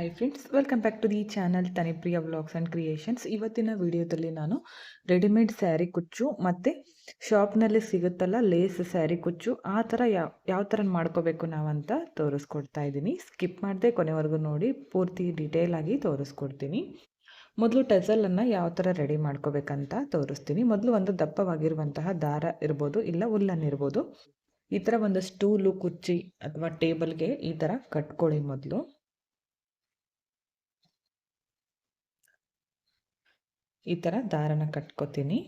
Hi friends, welcome back to the channel Tanipriya vlogs and creations. ಇವತ್ತಿನ ವಿಡಿಯೋದಲ್ಲಿ ನಾನು readymade sari ಕುಚ್ಚು ಮತ್ತು ಶಾಪ್ನಲ್ಲಿ ಸಿಗುತ್ತಲ್ಲ ಲೇಸ್ ಸ್ಯಾರಿ ಕುಚ್ಚು, ಆ ಥರ ಯಾವ ಥರ ಮಾಡ್ಕೋಬೇಕು ನಾವಂತ ತೋರಿಸ್ಕೊಡ್ತಾ ಇದ್ದೀನಿ. ಸ್ಕಿಪ್ ಮಾಡದೆ ಕೊನೆವರೆಗೂ ನೋಡಿ, ಪೂರ್ತಿ ಡೀಟೇಲ್ ಆಗಿ ತೋರಿಸ್ಕೊಡ್ತೀನಿ. ಮೊದಲು ಟೆಸಲನ್ನು ಯಾವ ಥರ ರೆಡಿ ಮಾಡ್ಕೋಬೇಕಂತ ತೋರಿಸ್ತೀನಿ. ಮೊದಲು ಒಂದು ದಪ್ಪವಾಗಿರುವಂತಹ ದಾರ ಇರ್ಬೋದು, ಇಲ್ಲ ಉಲ್ಲನ್ ಇರ್ಬೋದು. ಈ ಥರ ಒಂದು ಸ್ಟೂಲು, ಕುರ್ಚಿ ಅಥವಾ ಟೇಬಲ್ಗೆ ಈ ಥರ ಕಟ್ಕೊಳ್ಳಿ. ಮೊದಲು ಈ ಥರ ದಾರನ ಕಟ್ಕೋತೀನಿ.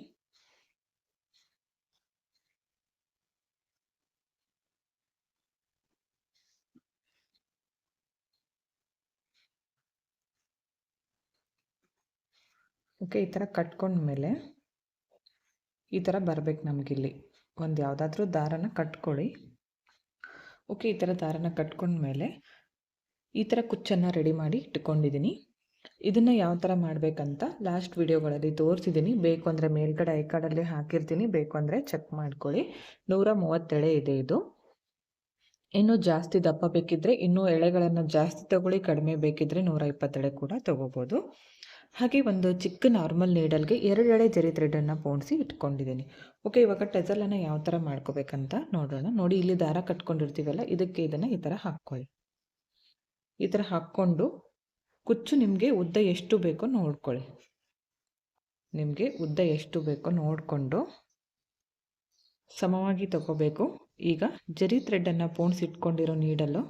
ಓಕೆ, ಈ ಥರ ಕಟ್ಕೊಂಡ್ಮೇಲೆ ಈ ಥರ ಬರಬೇಕು ನಮಗಿಲ್ಲಿ. ಒಂದು ಯಾವುದಾದ್ರೂ ದಾರನ ಕಟ್ಕೊಳ್ಳಿ. ಓಕೆ, ಈ ಥರ ದಾರನ ಕಟ್ಕೊಂಡ್ಮೇಲೆ ಈ ಥರ ಕುಚ್ಚನ್ನು ರೆಡಿ ಮಾಡಿ ಇಟ್ಕೊಂಡಿದ್ದೀನಿ. ಇದನ್ನು ಯಾವ ಥರ ಮಾಡಬೇಕಂತ ಲಾಸ್ಟ್ ವಿಡಿಯೋಗಳಲ್ಲಿ ತೋರಿಸಿದ್ದೀನಿ. ಬೇಕು ಅಂದರೆ ಮೇಲ್ಗಡೆ ಐ ಕಾರ್ಡಲ್ಲಿ ಹಾಕಿರ್ತೀನಿ, ಬೇಕು ಅಂದರೆ ಚೆಕ್ ಮಾಡ್ಕೊಳ್ಳಿ. 130 ಎಳೆ ಇದೆ ಇದು. ಇನ್ನೂ ಜಾಸ್ತಿ ದಪ್ಪ ಬೇಕಿದ್ದರೆ ಇನ್ನೂ ಎಳೆಗಳನ್ನು ಜಾಸ್ತಿ ತಗೊಳ್ಳಿ, ಕಡಿಮೆ ಬೇಕಿದ್ದರೆ 120 ಎಳೆ ಕೂಡ ತೊಗೋಬೋದು. ಹಾಗೆ ಒಂದು ಚಿಕ್ಕ ನಾರ್ಮಲ್ ನೀಡಲ್ಗೆ 2 ಎಳೆ ಜರಿ ಥ್ರೆಡನ್ನು ಪೋಣಿಸಿ ಇಟ್ಕೊಂಡಿದ್ದೀನಿ. ಓಕೆ, ಇವಾಗ ಟೆಸಲನ್ನು ಯಾವ ಥರ ಮಾಡ್ಕೋಬೇಕಂತ ನೋಡೋಣ. ನೋಡಿ, ಇಲ್ಲಿ ದಾರ ಕಟ್ಕೊಂಡಿರ್ತೀವಲ್ಲ, ಇದಕ್ಕೆ ಇದನ್ನು ಈ ಥರ ಹಾಕ್ಕೊಳ್ಳಿ. ಈ ಥರ ಹಾಕ್ಕೊಂಡು ಕುಚ್ಚು ನಿಮಗೆ ಉದ್ದ ಎಷ್ಟು ಬೇಕೋ ನೋಡ್ಕೊಳ್ಳಿ. ನಿಮಗೆ ಉದ್ದ ಎಷ್ಟು ಬೇಕೋ ನೋಡಿಕೊಂಡು ಸಮವಾಗಿ ತಗೋಬೇಕು. ಈಗ ಜರಿ ಥ್ರೆಡನ್ನು ಪೋಣಿಸಿಟ್ಕೊಂಡಿರೋ ನೀಡಲು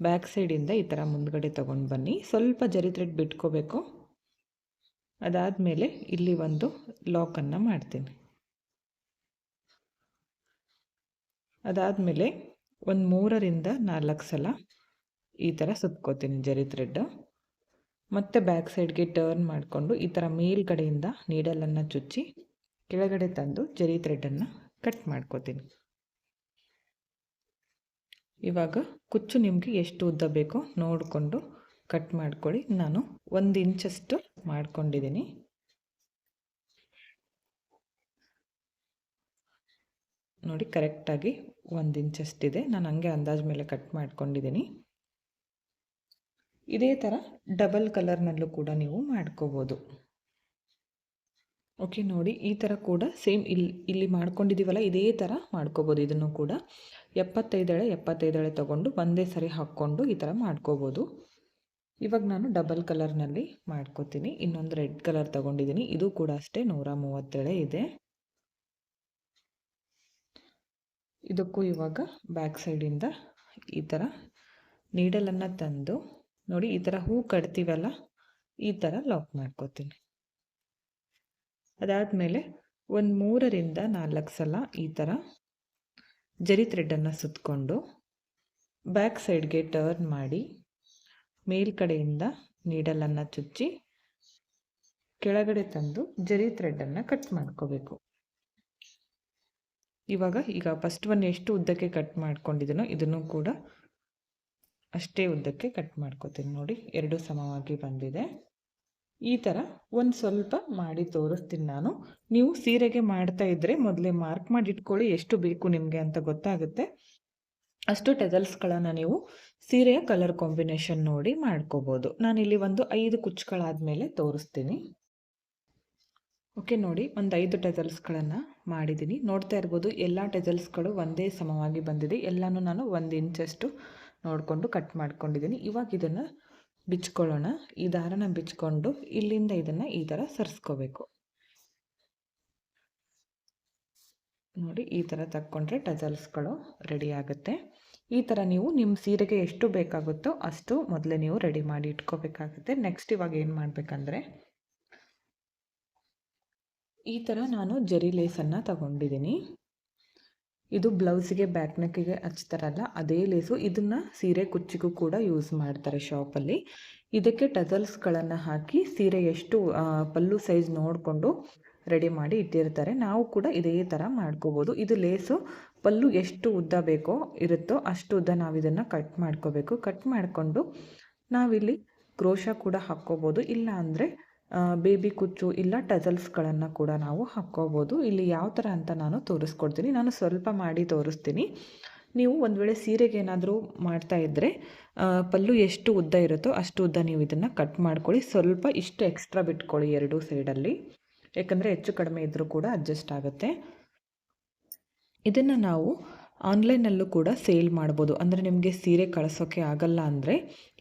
ಬ್ಯಾಕ್ ಸೈಡಿಂದ ಈ ಥರ ಮುಂದ್ಗಡೆ ತೊಗೊಂಡು ಬನ್ನಿ. ಸ್ವಲ್ಪ ಜರಿ ಥ್ರೆಡ್ ಬಿಟ್ಕೋಬೇಕು. ಅದಾದಮೇಲೆ ಇಲ್ಲಿ ಒಂದು ಲಾಕನ್ನು ಮಾಡ್ತೀನಿ. ಅದಾದಮೇಲೆ ಒಂದು 3 ರಿಂದ 4 ಸಲ ಈ ಥರ ಸುತ್ಕೋತೀನಿ ಜರಿ ಥ್ರೆಡ್. ಮತ್ತು ಬ್ಯಾಕ್ ಸೈಡ್ಗೆ ಟರ್ನ್ ಮಾಡಿಕೊಂಡು ಈ ಥರ ಮೇಲ್ಗಡೆಯಿಂದ ನೀಡಲನ್ನು ಚುಚ್ಚಿ ಕೆಳಗಡೆ ತಂದು ಜರಿ ಥ್ರೆಡನ್ನು ಕಟ್ ಮಾಡ್ಕೋತೀನಿ. ಇವಾಗ ಕುಚ್ಚು ನಿಮಗೆ ಎಷ್ಟು ಉದ್ದ ಬೇಕೋ ನೋಡಿಕೊಂಡು ಕಟ್ ಮಾಡ್ಕೊಳ್ಳಿ. ನಾನು 1 ಇಂಚಷ್ಟು ಮಾಡ್ಕೊಂಡಿದ್ದೀನಿ. ನೋಡಿ, ಕರೆಕ್ಟಾಗಿ 1 ಇಂಚಷ್ಟಿದೆ. ನಾನು ಹಂಗೆ ಅಂದಾಜು ಮೇಲೆ ಕಟ್ ಮಾಡ್ಕೊಂಡಿದ್ದೀನಿ. ಇದೇ ಥರ ಡಬಲ್ ಕಲರ್ನಲ್ಲೂ ಕೂಡ ನೀವು ಮಾಡ್ಕೋಬೋದು. ಓಕೆ, ನೋಡಿ, ಈ ಥರ ಕೂಡ ಸೇಮ್ ಇಲ್ಲಿ ಮಾಡ್ಕೊಂಡಿದ್ದೀವಲ್ಲ, ಇದೇ ಥರ ಮಾಡ್ಕೋಬೋದು. ಇದನ್ನು ಕೂಡ 75 ಎಳೆ ತೊಗೊಂಡು ಒಂದೇ ಸರಿ ಹಾಕ್ಕೊಂಡು ಈ ಥರ ಮಾಡ್ಕೋಬೋದು. ಇವಾಗ ನಾನು ಡಬಲ್ ಕಲರ್ನಲ್ಲಿ ಮಾಡ್ಕೋತೀನಿ. ಇನ್ನೊಂದು ರೆಡ್ ಕಲರ್ ತೊಗೊಂಡಿದ್ದೀನಿ. ಇದು ಕೂಡ ಅಷ್ಟೇ 130 ಎಳೆ ಇದೆ. ಇದಕ್ಕೂ ಇವಾಗ ಬ್ಯಾಕ್ ಸೈಡಿಂದ ಈ ಥರ ನೀಡಲನ್ನು ತಂದು ನೋಡಿ, ಈ ಥರ ಹೂ ಕಟ್ತೀವಲ್ಲ, ಈ ಥರ ಲಾಕ್ ಮಾಡ್ಕೋತೀನಿ. ಅದಾದಮೇಲೆ ಒಂದು 3 ರಿಂದ 4 ಸಲ ಈ ಥರ ಜರಿ ಥ್ರೆಡನ್ನು ಸುತ್ತಕೊಂಡು ಬ್ಯಾಕ್ ಸೈಡ್ಗೆ ಟರ್ನ್ ಮಾಡಿ ಮೇಲ್ಕಡೆಯಿಂದ ನೀಡಲನ್ನು ಚುಚ್ಚಿ ಕೆಳಗಡೆ ತಂದು ಜರಿ ಥ್ರೆಡನ್ನು ಕಟ್ ಮಾಡ್ಕೋಬೇಕು. ಈಗ ಫಸ್ಟ್ ಒನ್ ಎಷ್ಟು ಉದ್ದಕ್ಕೆ ಕಟ್ ಮಾಡ್ಕೊಂಡಿದ್ದೀನೋ ಇದನ್ನು ಕೂಡ ಅಷ್ಟೇ ಉದ್ದಕ್ಕೆ ಕಟ್ ಮಾಡ್ಕೋತೀನಿ. ನೋಡಿ, 2 ಸಮವಾಗಿ ಬಂದಿದೆ. ಈ ಥರ ಒಂದು ಸ್ವಲ್ಪ ಮಾಡಿ ತೋರಿಸ್ತೀನಿ ನಾನು. ನೀವು ಸೀರೆಗೆ ಮಾಡ್ತಾ ಇದ್ದರೆ ಮೊದಲೇ ಮಾರ್ಕ್ ಮಾಡಿ ಇಟ್ಕೊಳ್ಳಿ, ಎಷ್ಟು ಬೇಕು ನಿಮಗೆ ಅಂತ ಗೊತ್ತಾಗುತ್ತೆ. ಅಷ್ಟು ಟೆಸಲ್ಸ್ಗಳನ್ನು ನೀವು ಸೀರೆಯ ಕಲರ್ ಕಾಂಬಿನೇಷನ್ ನೋಡಿ ಮಾಡ್ಕೋಬೋದು. ನಾನಿಲ್ಲಿ ಒಂದು 5 ಕುಚ್ಚುಗಳಾದಮೇಲೆ ತೋರಿಸ್ತೀನಿ. ಓಕೆ, ನೋಡಿ, ಒಂದು 5 ಟೆಸಲ್ಸ್ಗಳನ್ನು ಮಾಡಿದ್ದೀನಿ. ನೋಡ್ತಾ ಇರ್ಬೋದು, ಎಲ್ಲ ಟೆಸಲ್ಸ್ಗಳು ಒಂದೇ ಸಮವಾಗಿ ಬಂದಿದೆ. ಎಲ್ಲನೂ ನಾನು 1 ಇಂಚಷ್ಟು ನೋಡಿಕೊಂಡು ಕಟ್ ಮಾಡ್ಕೊಂಡಿದ್ದೀನಿ. ಇವಾಗ ಇದನ್ನು ಬಿಚ್ಕೊಳ್ಳೋಣ. ಈ ದಾರನ ಬಿಚ್ಕೊಂಡು ಇಲ್ಲಿಂದ ಇದನ್ನು ಈ ಥರ ಸರಿಸ್ಕೋಬೇಕು. ನೋಡಿ, ಈ ಥರ ತಕ್ಕೊಂಡ್ರೆ ಟೆಸಲ್ಸ್ಗಳು ರೆಡಿ ಆಗುತ್ತೆ. ಈ ಥರ ನೀವು ನಿಮ್ಮ ಸೀರೆಗೆ ಎಷ್ಟು ಬೇಕಾಗುತ್ತೋ ಅಷ್ಟು ಮೊದಲೇ ನೀವು ರೆಡಿ ಮಾಡಿ ಇಟ್ಕೋಬೇಕಾಗುತ್ತೆ. ನೆಕ್ಸ್ಟ್ ಇವಾಗ ಏನು ಮಾಡಬೇಕಂದ್ರೆ, ಈ ಥರ ನಾನು ಜರಿ ಲೇಸನ್ನು ತಗೊಂಡಿದ್ದೀನಿ. ಇದು ಬ್ಲೌಸಿಗೆ ಬ್ಯಾಕ್ ನೆಕ್ಕಿಗೆ ಹಚ್ತಾರಲ್ಲ, ಅದೇ ಲೇಸು. ಇದನ್ನು ಸೀರೆ ಕುಚ್ಚಿಗೂ ಕೂಡ ಯೂಸ್ ಮಾಡ್ತಾರೆ ಶಾಪಲ್ಲಿ. ಇದಕ್ಕೆ ಟೆಸಲ್ಸ್ಗಳನ್ನು ಹಾಕಿ ಸೀರೆ ಎಷ್ಟು ಪಲ್ಲು ಸೈಜ್ ನೋಡಿಕೊಂಡು ರೆಡಿ ಮಾಡಿ ಇಟ್ಟಿರ್ತಾರೆ. ನಾವು ಕೂಡ ಇದೇ ಥರ ಮಾಡ್ಕೋಬೋದು. ಇದು ಲೇಸು ಪಲ್ಲು ಎಷ್ಟು ಉದ್ದ ಬೇಕೋ ಇರುತ್ತೋ ಅಷ್ಟು ಉದ್ದ ನಾವು ಇದನ್ನು ಕಟ್ ಮಾಡ್ಕೋಬೇಕು. ಕಟ್ ಮಾಡಿಕೊಂಡು ನಾವಿಲ್ಲಿ ಕ್ರೋಶ ಕೂಡ ಹಾಕ್ಕೋಬೋದು, ಇಲ್ಲ ಅಂದರೆ ಬೇಬಿ ಕುಚ್ಚು ಇಲ್ಲ ಟೆಸಲ್ಸ್ಗಳನ್ನು ಕೂಡ ನಾವು ಹಾಕ್ಕೋಬೋದು. ಇಲ್ಲಿ ಯಾವ ಥರ ಅಂತ ನಾನು ತೋರಿಸ್ಕೊಡ್ತೀನಿ. ನಾನು ಸ್ವಲ್ಪ ಮಾಡಿ ತೋರಿಸ್ತೀನಿ. ನೀವು ಒಂದು ವೇಳೆ ಸೀರೆಗೆ ಏನಾದರೂ ಮಾಡ್ತಾ ಇದ್ದರೆ ಪಲ್ಲು ಎಷ್ಟು ಉದ್ದ ಇರುತ್ತೋ ಅಷ್ಟು ಉದ್ದ ನೀವು ಇದನ್ನು ಕಟ್ ಮಾಡ್ಕೊಳ್ಳಿ. ಸ್ವಲ್ಪ ಇಷ್ಟು ಎಕ್ಸ್ಟ್ರಾ ಬಿಟ್ಕೊಳ್ಳಿ ಎರಡೂ ಸೈಡಲ್ಲಿ, ಯಾಕಂದರೆ ಹೆಚ್ಚು ಕಡಿಮೆ ಇದ್ದರೂ ಕೂಡ ಅಡ್ಜಸ್ಟ್ ಆಗುತ್ತೆ. ಇದನ್ನು ನಾವು ಆನ್ಲೈನಲ್ಲೂ ಕೂಡ ಸೇಲ್ ಮಾಡ್ಬೋದು. ಅಂದರೆ ನಿಮಗೆ ಸೀರೆ ಕಳಿಸೋಕ್ಕೆ ಆಗಲ್ಲ ಅಂದರೆ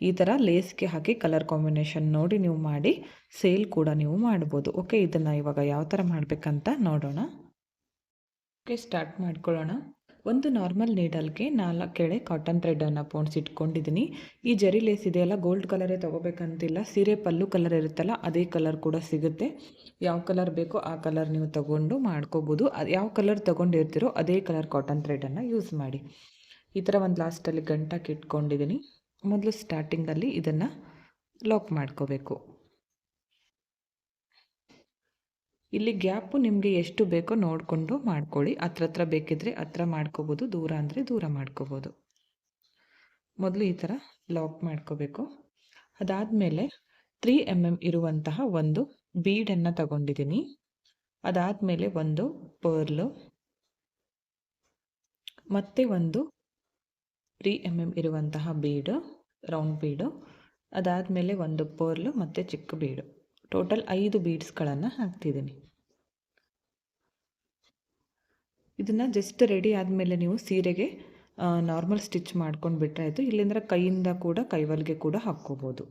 ಈ ಥರ ಲೇಸ್ಗೆ ಹಾಕಿ ಕಲರ್ ಕಾಂಬಿನೇಷನ್ ನೋಡಿ ನೀವು ಮಾಡಿ ಸೇಲ್ ಕೂಡ ನೀವು ಮಾಡ್ಬೋದು. ಓಕೆ, ಇದನ್ನು ಇವಾಗ ಯಾವ ಥರ ಮಾಡಬೇಕಂತ ನೋಡೋಣ. ಓಕೆ, ಸ್ಟಾರ್ಟ್ ಮಾಡ್ಕೊಳ್ಳೋಣ. ಒಂದು ನಾರ್ಮಲ್ ನೀಡಲ್ಗೆ 4 ಎಳೆ ಕಾಟನ್ ಥ್ರೆಡನ್ನು ಪೋಣಿಸಿಟ್ಕೊಂಡಿದ್ದೀನಿ. ಈ ಜರಿ ಲೇಸ್ ಇದೆಯಲ್ಲ, ಗೋಲ್ಡ್ ಕಲರೇ ತೊಗೋಬೇಕಂತಿಲ್ಲ. ಸೀರೆ ಪಲ್ಲು ಕಲರ್ ಇರುತ್ತಲ್ಲ ಅದೇ ಕಲರ್ ಕೂಡ ಸಿಗುತ್ತೆ. ಯಾವ ಕಲರ್ ಬೇಕೋ ಆ ಕಲರ್ ನೀವು ತೊಗೊಂಡು ಮಾಡ್ಕೋಬೋದು. ಅದು ಯಾವ ಕಲರ್ ತೊಗೊಂಡಿರ್ತೀರೋ ಅದೇ ಕಲರ್ ಕಾಟನ್ ಥ್ರೆಡನ್ನು ಯೂಸ್ ಮಾಡಿ. ಈ ಥರ ಒಂದು ಲಾಸ್ಟಲ್ಲಿ ಗಂಟಾಕಿ ಇಟ್ಕೊಂಡಿದ್ದೀನಿ. ಮೊದಲು ಸ್ಟಾರ್ಟಿಂಗಲ್ಲಿ ಇದನ್ನು ಲಾಕ್ ಮಾಡ್ಕೋಬೇಕು. ಇಲ್ಲಿ ಗ್ಯಾಪು ನಿಮಗೆ ಎಷ್ಟು ಬೇಕೋ ನೋಡಿಕೊಂಡು ಮಾಡ್ಕೊಳ್ಳಿ. ಹತ್ರ ಬೇಕಿದ್ದರೆ ಹತ್ರ ಮಾಡ್ಕೋಬೋದು, ದೂರ ಅಂದರೆ ದೂರ ಮಾಡ್ಕೋಬೋದು. ಮೊದಲು ಈ ಥರ ಲಾಕ್ ಮಾಡ್ಕೋಬೇಕು. ಅದಾದಮೇಲೆ 3 mm ಇರುವಂತಹ ಒಂದು ಬೀಡನ್ನು ತಗೊಂಡಿದ್ದೀನಿ. ಅದಾದಮೇಲೆ ಒಂದು ಪರ್ಲು, ಮತ್ತೆ ಒಂದು 3 mm ಇರುವಂತಹ ಬೀಡು, ರೌಂಡ್ ಬೀಡು. ಅದಾದಮೇಲೆ ಒಂದು ಪರ್ಲು ಮತ್ತು ಚಿಕ್ಕ ಬೀಡು. ಟೋಟಲ್ 5 ಬೀಡ್ಸ್ಗಳನ್ನು ಹಾಕ್ತಿದ್ದೀನಿ. ಇದನ್ನು ಜಸ್ಟ್ ರೆಡಿ ಆದಮೇಲೆ ನೀವು ಸೀರೆಗೆ ನಾರ್ಮಲ್ ಸ್ಟಿಚ್ ಮಾಡ್ಕೊಂಡು ಬಿಟ್ಟರೆ ಆಯಿತು. ಇಲ್ಲಿಂದ ಕೈಯಿಂದ ಕೂಡ ಕೈವಲ್ಗೆ ಕೂಡ ಹಾಕ್ಕೋಬೋದು.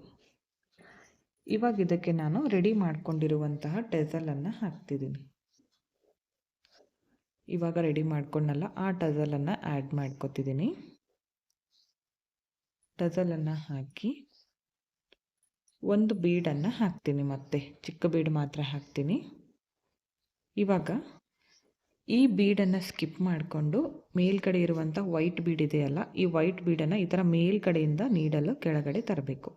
ಇವಾಗ ಇದಕ್ಕೆ ನಾನು ರೆಡಿ ಮಾಡ್ಕೊಂಡಿರುವಂತಹ ಟೆಸಲನ್ನು ಹಾಕ್ತಿದ್ದೀನಿ. ಇವಾಗ ರೆಡಿ ಮಾಡ್ಕೊಂಡಲ್ಲ ಆ ಟಜಲನ್ನು ಆ್ಯಡ್ ಮಾಡ್ಕೊತಿದ್ದೀನಿ. ಟಜಲನ್ನು ಹಾಕಿ ಒಂದು ಬೀಡನ್ನು ಹಾಕ್ತೀನಿ, ಮತ್ತೆ ಚಿಕ್ಕ ಬೀಡ್ ಮಾತ್ರ ಹಾಕ್ತೀನಿ. ಇವಾಗ ಈ ಬೀಡನ್ನು ಸ್ಕಿಪ್ ಮಾಡಿಕೊಂಡು ಮೇಲ್ಗಡೆ ಇರುವಂಥ ವೈಟ್ ಬೀಡ್ ಇದೆಯಲ್ಲ, ಈ ವೈಟ್ ಬೀಡನ್ನು ಈ ಥರ ಮೇಲ್ಗಡೆಯಿಂದ ನೀಡಲು ಕೆಳಗಡೆ ತರಬೇಕು.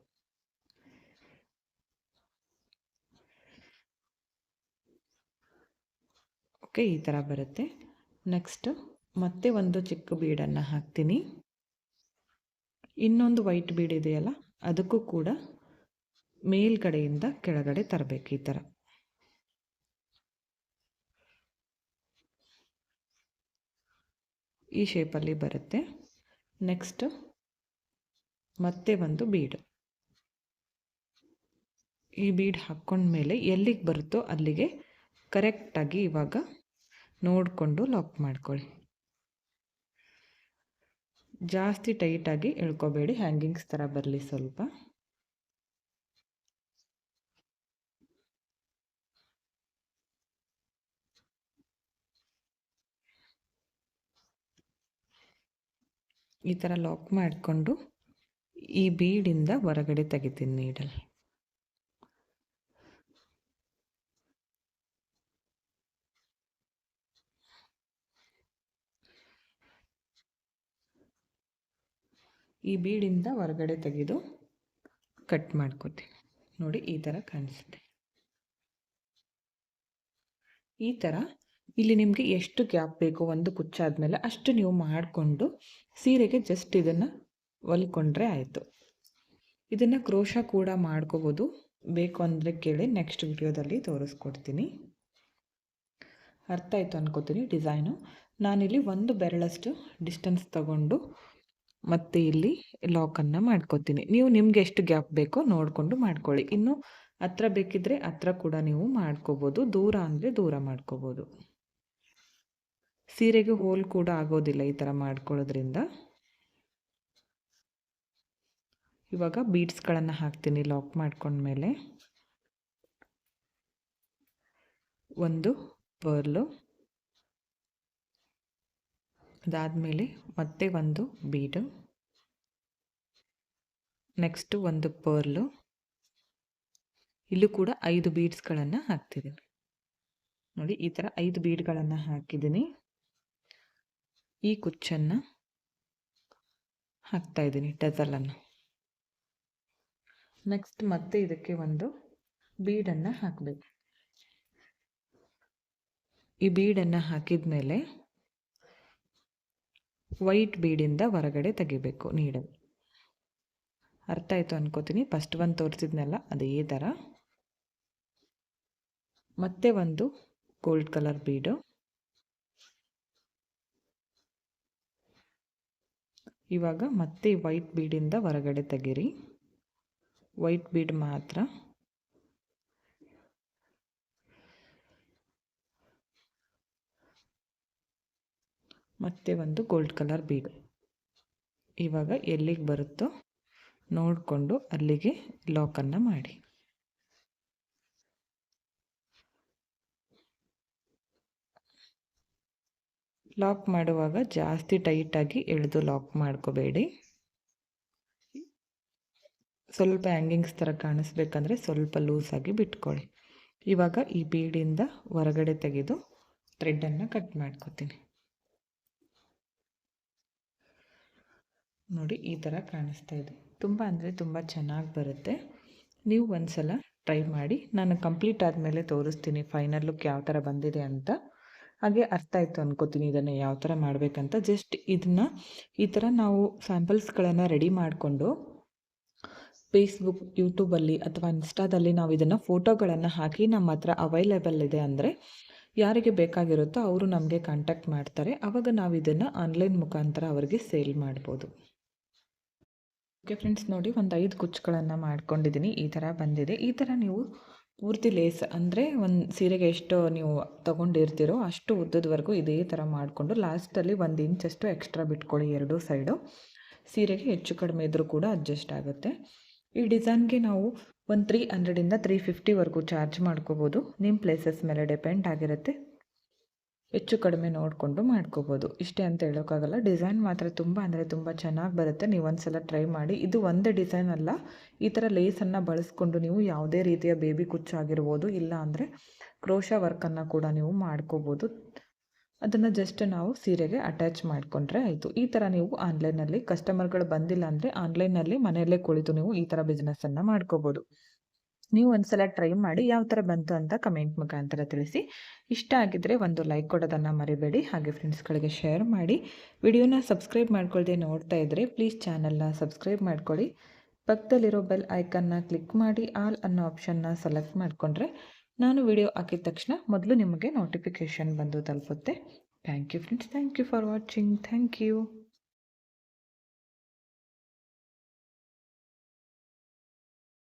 ಓಕೆ, ಈ ಥರ ಬರುತ್ತೆ. ನೆಕ್ಸ್ಟ್ ಮತ್ತೆ ಒಂದು ಚಿಕ್ಕ ಬೀಡನ್ನು ಹಾಕ್ತೀನಿ. ಇನ್ನೊಂದು ವೈಟ್ ಬೀಡ್ ಇದೆಯಲ್ಲ ಅದಕ್ಕೂ ಕೂಡ ಮೇಲ್ಗಡೆಯಿಂದ ಕೆಳಗಡೆ ತರಬೇಕು. ಈ ಥರ ಈ ಶೇಪಲ್ಲಿ ಬರುತ್ತೆ. ನೆಕ್ಸ್ಟ್ ಮತ್ತೆ ಒಂದು ಬೀಡ್, ಈ ಬೀಡ್ ಹಾಕ್ಕೊಂಡ್ಮೇಲೆ ಎಲ್ಲಿಗೆ ಬರುತ್ತೋ ಅಲ್ಲಿಗೆ ಕರೆಕ್ಟಾಗಿ ಇವಾಗ ನೋಡಿಕೊಂಡು ಲಾಕ್ ಮಾಡ್ಕೊಳ್ಳಿ. ಜಾಸ್ತಿ ಟೈಟಾಗಿ ಎಳ್ಕೊಬೇಡಿ, ಹ್ಯಾಂಗಿಂಗ್ಸ್ ಥರ ಬರಲಿ ಸ್ವಲ್ಪ. ಈ ಥರ ಲಾಕ್ ಮಾಡಿಕೊಂಡು ಈ ಬೀಡಿಂದ ಹೊರಗಡೆ ತೆಗಿತೀನಿ ನೀಡಲ್. ಈ ಬೀಡಿಂದ ಹೊರಗಡೆ ತೆಗೆದು ಕಟ್ ಮಾಡ್ಕೊತೀನಿ. ನೋಡಿ ಈ ಥರ ಕಾಣಿಸುತ್ತೆ. ಈ ಥರ ಇಲ್ಲಿ ನಿಮಗೆ ಎಷ್ಟು ಗ್ಯಾಪ್ ಬೇಕು ಒಂದು ಕುಚ್ಚಾದ್ಮೇಲೆ ಅಷ್ಟು ನೀವು ಮಾಡಿಕೊಂಡು ಸೀರೆಗೆ ಜಸ್ಟ್ ಇದನ್ನು ಹೊಲ್ಕೊಂಡ್ರೆ ಆಯಿತು. ಇದನ್ನು ಕ್ರೋಶ ಕೂಡ ಮಾಡ್ಕೋಬೋದು, ಬೇಕು ಅಂದರೆ ಕೇಳಿ ನೆಕ್ಸ್ಟ್ ವಿಡಿಯೋದಲ್ಲಿ ತೋರಿಸ್ಕೊಡ್ತೀನಿ. ಅರ್ಥ ಆಯಿತು ಅನ್ಕೋತೀನಿ ಡಿಸೈನು. ನಾನಿಲ್ಲಿ ಒಂದು ಬೆರಳಷ್ಟು ಡಿಸ್ಟೆನ್ಸ್ ತಗೊಂಡು ಮತ್ತೆ ಇಲ್ಲಿ ಲಾಕನ್ನು ಮಾಡ್ಕೋತೀನಿ. ನೀವು ನಿಮಗೆ ಎಷ್ಟು ಗ್ಯಾಪ್ ಬೇಕೋ ನೋಡಿಕೊಂಡು ಮಾಡ್ಕೊಳ್ಳಿ. ಇನ್ನು ಹತ್ರ ಬೇಕಿದ್ದರೆ ಹತ್ರ ಕೂಡ ನೀವು ಮಾಡ್ಕೋಬೋದು, ದೂರ ಅಂದರೆ ದೂರ ಮಾಡ್ಕೋಬೋದು. ಸೀರೆಗೆ ಹೋಲ್ ಕೂಡ ಆಗೋದಿಲ್ಲ ಈ ಥರ ಮಾಡ್ಕೊಳ್ಳೋದ್ರಿಂದ. ಇವಾಗ ಬೀಡ್ಸ್ಗಳನ್ನು ಹಾಕ್ತೀನಿ ಲಾಕ್ ಮಾಡ್ಕೊಂಡ್ಮೇಲೆ. ಒಂದು ಪರ್ಲು, ಅದಾದಮೇಲೆ ಮತ್ತೆ ಒಂದು ಬೀಡು, ನೆಕ್ಸ್ಟು ಒಂದು ಪರ್ಲು. ಇಲ್ಲೂ ಕೂಡ 5 ಬೀಡ್ಸ್ಗಳನ್ನು ಹಾಕ್ತಿದ್ದೀನಿ. ನೋಡಿ ಈ ಥರ 5 ಬೀಡ್ಗಳನ್ನು ಹಾಕಿದ್ದೀನಿ. ಈ ಕುಚ್ಚನ್ನು ಹಾಕ್ತಾಯಿದ್ದೀನಿ, ಟಜಲನ್ನು. ನೆಕ್ಸ್ಟ್ ಮತ್ತೆ ಇದಕ್ಕೆ ಒಂದು ಬೀಡನ್ನು ಹಾಕಬೇಕು. ಈ ಬೀಡನ್ನು ಹಾಕಿದ ಮೇಲೆ ವೈಟ್ ಬೀಡಿಂದ ಹೊರಗಡೆ ತೆಗಿಬೇಕು ನೀಡಲ್. ಅರ್ಥ ಆಯಿತು ಅನ್ಕೋತೀನಿ. ಫಸ್ಟ್ ಒಂದು ತೋರಿಸಿದ್ನಲ್ಲ ಅದೇ ಥರ. ಮತ್ತೆ ಒಂದು ಗೋಲ್ಡ್ ಕಲರ್ ಬೀಡು, ಇವಾಗ ಮತ್ತೆ ವೈಟ್ ಬೀಡಿಂದ ಹೊರಗಡೆ ತೆಗೀರಿ. ವೈಟ್ ಬೀಡ್ ಮಾತ್ರ. ಮತ್ತೆ ಒಂದು ಗೋಲ್ಡ್ ಕಲರ್ ಬೀಡು. ಇವಾಗ ಎಲ್ಲಿಗೆ ಬರುತ್ತೋ ನೋಡಿಕೊಂಡು ಅಲ್ಲಿಗೆ ಲಾಕನ್ನು ಮಾಡಿ. ಲಾಕ್ ಮಾಡುವಾಗ ಜಾಸ್ತಿ ಟೈಟಾಗಿ ಎಳೆದು ಲಾಕ್ ಮಾಡ್ಕೋಬೇಡಿ. ಸ್ವಲ್ಪ ಹ್ಯಾಂಗಿಂಗ್ಸ್ ಥರ ಕಾಣಿಸ್ಬೇಕಂದ್ರೆ ಸ್ವಲ್ಪ ಲೂಸಾಗಿ ಬಿಟ್ಕೊಳ್ಳಿ. ಇವಾಗ ಈ ಬೀಡಿಂದ ಹೊರಗಡೆ ತೆಗೆದು ಥ್ರೆಡ್ಡನ್ನು ಕಟ್ ಮಾಡ್ಕೋತೀನಿ. ನೋಡಿ ಈ ಥರ ಕಾಣಿಸ್ತಾ ಇದೆ. ತುಂಬ ಅಂದರೆ ತುಂಬ ಚೆನ್ನಾಗಿ ಬರುತ್ತೆ. ನೀವು ಒಂದು ಸಲ ಟ್ರೈ ಮಾಡಿ. ನಾನು ಕಂಪ್ಲೀಟ್ ಆದಮೇಲೆ ತೋರಿಸ್ತೀನಿ ಫೈನಲ್ ಲುಕ್ ಯಾವ ಥರ ಬಂದಿದೆ ಅಂತ. ಹಾಗೆ ಅರ್ಥ ಆಯಿತು ಅನ್ಕೋತೀನಿ ಇದನ್ನು ಯಾವ ಥರ ಮಾಡಬೇಕಂತ. ಜಸ್ಟ್ ಇದನ್ನು ಈ ಥರ ನಾವು ಸ್ಯಾಂಪಲ್ಸ್ಗಳನ್ನು ರೆಡಿ ಮಾಡಿಕೊಂಡು ಫೇಸ್ಬುಕ್, ಯೂಟ್ಯೂಬಲ್ಲಿ ಅಥವಾ ಇನ್ಸ್ಟಾದಲ್ಲಿ ನಾವು ಇದನ್ನು ಫೋಟೋಗಳನ್ನು ಹಾಕಿ ನಮ್ಮ ಹತ್ರ ಅವೈಲೇಬಲ್ ಇದೆ ಅಂದರೆ ಯಾರಿಗೆ ಬೇಕಾಗಿರುತ್ತೋ ಅವರು ನಮಗೆ ಕಾಂಟ್ಯಾಕ್ಟ್ ಮಾಡ್ತಾರೆ. ಆವಾಗ ನಾವು ಇದನ್ನು ಆನ್ಲೈನ್ ಮುಖಾಂತರ ಅವರಿಗೆ ಸೇಲ್ ಮಾಡ್ಬೋದು. ಓಕೆ ಫ್ರೆಂಡ್ಸ್, ನೋಡಿ ಒಂದು 5 ಕುಚ್ಚುಗಳನ್ನು ಮಾಡ್ಕೊಂಡಿದ್ದೀನಿ. ಈ ಥರ ಬಂದಿದೆ. ಈ ಥರ ನೀವು ಪೂರ್ತಿ ಲೇಸ್ ಅಂದರೆ ಒಂದು ಸೀರೆಗೆ ಎಷ್ಟು ನೀವು ತೊಗೊಂಡಿರ್ತೀರೋ ಅಷ್ಟು ಉದ್ದದವರೆಗೂ ಇದೇ ಥರ ಮಾಡಿಕೊಂಡು ಲಾಸ್ಟಲ್ಲಿ 1 ಇಂಚಷ್ಟು ಎಕ್ಸ್ಟ್ರಾ ಬಿಟ್ಕೊಳ್ಳಿ ಎರಡೂ ಸೈಡು. ಸೀರೆಗೆ ಹೆಚ್ಚು ಕಡಿಮೆ ಇದ್ದರೂ ಕೂಡ ಅಡ್ಜಸ್ಟ್ ಆಗುತ್ತೆ. ಈ ಡಿಸೈನ್ಗೆ ನಾವು ಒಂದು 300ಇಂದ 350ವರೆಗೂ ಚಾರ್ಜ್ ಮಾಡ್ಕೋಬೋದು. ನಿಮ್ಮ ಪ್ಲೇಸಸ್ ಮೇಲೆ ಡಿಪೆಂಡ್ ಆಗಿರುತ್ತೆ. ಹೆಚ್ಚು ಕಡಿಮೆ ನೋಡಿಕೊಂಡು ಮಾಡ್ಕೋಬೋದು. ಇಷ್ಟೇ ಅಂತ ಹೇಳೋಕ್ಕಾಗಲ್ಲ. ಡಿಸೈನ್ ಮಾತ್ರ ತುಂಬ ಅಂದರೆ ತುಂಬ ಚೆನ್ನಾಗಿ ಬರುತ್ತೆ. ನೀವು ಒಂದು ಸಲ ಟ್ರೈ ಮಾಡಿ. ಇದು ಒಂದೇ ಡಿಸೈನ್ ಅಲ್ಲ, ಈ ಥರ ಲೇಸನ್ನು ಬಳಸ್ಕೊಂಡು ನೀವು ಯಾವುದೇ ರೀತಿಯ ಬೇಬಿ ಕುಚ್ಚು ಆಗಿರ್ಬೋದು, ಇಲ್ಲ ಅಂದರೆ ಕ್ರೋಶಾ ವರ್ಕನ್ನು ಕೂಡ ನೀವು ಮಾಡ್ಕೋಬೋದು. ಅದನ್ನು ಜಸ್ಟ್ ನಾವು ಸೀರೆಗೆ ಅಟ್ಯಾಚ್ ಮಾಡಿಕೊಂಡ್ರೆ ಆಯಿತು. ಈ ಥರ ನೀವು ಆನ್ಲೈನಲ್ಲಿ ಕಸ್ಟಮರ್ಗಳು ಬಂದಿಲ್ಲ ಅಂದರೆ ಆನ್ಲೈನಲ್ಲಿ ಮನೆಯಲ್ಲೇ ಕುಳಿತು ನೀವು ಈ ಥರ ಬಿಸ್ನೆಸ್ಸನ್ನು ಮಾಡ್ಕೋಬೋದು. ನೀವು ಒಂದು ಸಲ ಟ್ರೈ ಮಾಡಿ ಯಾವ ಥರ ಬಂತು ಅಂತ ಕಮೆಂಟ್ ಮುಖಾಂತರ ತಿಳಿಸಿ. ಇಷ್ಟ ಆಗಿದ್ದರೆ ಒಂದು ಲೈಕ್ ಕೊಡೋದನ್ನು ಮರಿಬೇಡಿ. ಹಾಗೆ ಫ್ರೆಂಡ್ಸ್ಗಳಿಗೆ ಶೇರ್ ಮಾಡಿ. ವಿಡಿಯೋನ ಸಬ್ಸ್ಕ್ರೈಬ್ ಮಾಡ್ಕೊಳ್ಳದೆ ನೋಡ್ತಾ ಇದ್ದರೆ ಪ್ಲೀಸ್ ಚಾನಲ್ನ ಸಬ್ಸ್ಕ್ರೈಬ್ ಮಾಡ್ಕೊಳ್ಳಿ. ಪಕ್ಕದಲ್ಲಿರೋ ಬೆಲ್ ಐಕನ್ನ ಕ್ಲಿಕ್ ಮಾಡಿ ಆಲ್ ಅನ್ನೋ ಆಪ್ಷನ್ನ ಸೆಲೆಕ್ಟ್ ಮಾಡಿಕೊಂಡ್ರೆ ನಾನು ವಿಡಿಯೋ ಹಾಕಿದ ತಕ್ಷಣ ಮೊದಲು ನಿಮಗೆ ನೋಟಿಫಿಕೇಷನ್ ಬಂದು ತಲುಪುತ್ತೆ. Thank you friends. Thank you for watching. Thank you.